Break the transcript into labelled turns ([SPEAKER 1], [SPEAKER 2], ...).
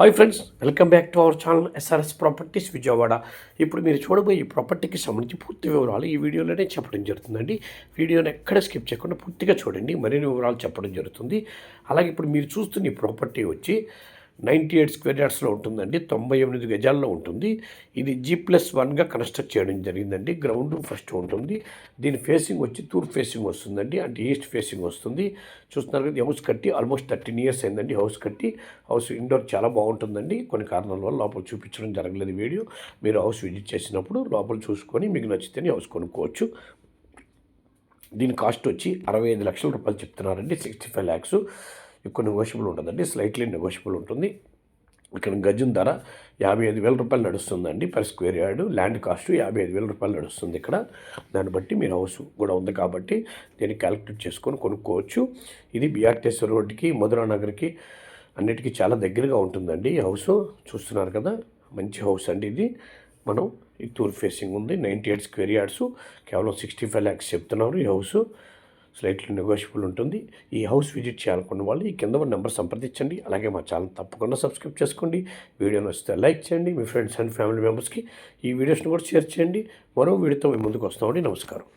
[SPEAKER 1] Hi friends, welcome back to our channel SRS properties Vijayawada. ఇప్పుడు మీరు చూడబోయే ఈ ప్రాపర్టీకి సంబంధించి పూర్తి వివరాలు ఈ వీడియోలోనే చెప్పడం జరుగుతుందండి. వీడియోని ఎక్కడ స్కిప్ చేయకుండా పూర్తిగా చూడండి, మరిన్ని వివరాలు చెప్పడం జరుగుతుంది. అలాగే ఇప్పుడు మీరు చూస్తున్న ఈ ప్రాపర్టీ వచ్చి 98 స్క్వేర్ యార్డ్స్లో ఉంటుందండి. 98 గజాల్లో ఉంటుంది. ఇది G+1గా కన్స్ట్రక్ట్ చేయడం జరిగిందండి. గ్రౌండ్ ఫస్ట్ ఉంటుంది. దీని ఫేసింగ్ వచ్చి తూర్పు ఫేసింగ్ వస్తుందండి, అంటే ఈస్ట్ ఫేసింగ్ వస్తుంది. చూస్తున్నారు కదా, హౌస్ కట్టి ఆల్మోస్ట్ 13 ఇయర్స్ అయిందండి. హౌస్ కట్టి హౌస్ ఇండోర్ చాలా బాగుంటుందండి. కొన్ని కారణాల వల్ల లోపల చూపించడం జరగలేదు వీడియో. మీరు హౌస్ విజిట్ చేసినప్పుడు లోపల చూసుకొని మీకు నచ్చితేనే హౌస్ కొనుక్కోవచ్చు. దీని కాస్ట్ వచ్చి 65 లక్షల రూపాయలు చెప్తున్నారండి. 65 ల్యాక్స్. ఎక్కువ నెగోషియబుల్ ఉంటుందండి, స్లైట్లీ నెగోషియబుల్ ఉంటుంది. ఇక్కడ గజం ధర 55,000 రూపాయలు నడుస్తుందండి per square yard. Land cost 55,000 రూపాయలు నడుస్తుంది ఇక్కడ. దాన్ని బట్టి మీరు హౌస్ కూడా ఉంది కాబట్టి దీన్ని క్యాలిక్యులేట్ చేసుకొని కొనుక్కోవచ్చు. ఇది బిఆర్టీఎస్ రోడ్డుకి, మధురా నగర్కి అన్నిటికీ చాలా దగ్గరగా ఉంటుందండి ఈ హౌస్. చూస్తున్నారు కదా, మంచి హౌస్ అండి ఇది. మనం ఈ తూర్పు ఫేసింగ్ ఉంది. 98 స్క్వేర్ యార్డ్స్, కేవలం 65 ల్యాక్స్ చెప్తున్నారు ఈ హౌస్. స్లైట్లీ నెగోషియబుల్ ఉంటుంది. ఈ హౌస్ విజిట్ చేయాలనుకున్న వాళ్ళు ఈ కింద ఉన్న నెంబర్ సంప్రదించండి. అలాగే మా ఛానల్ తప్పకుండా సబ్స్క్రైబ్ చేసుకోండి. వీడియో నచ్చితే లైక్ చేయండి. మీ ఫ్రెండ్స్ అండ్ ఫ్యామిలీ మెంబర్స్కి ఈ వీడియోస్ని కూడా షేర్ చేయండి. మరో వీడియోతో మేము ముందుకు వస్తామండి. నమస్కారం.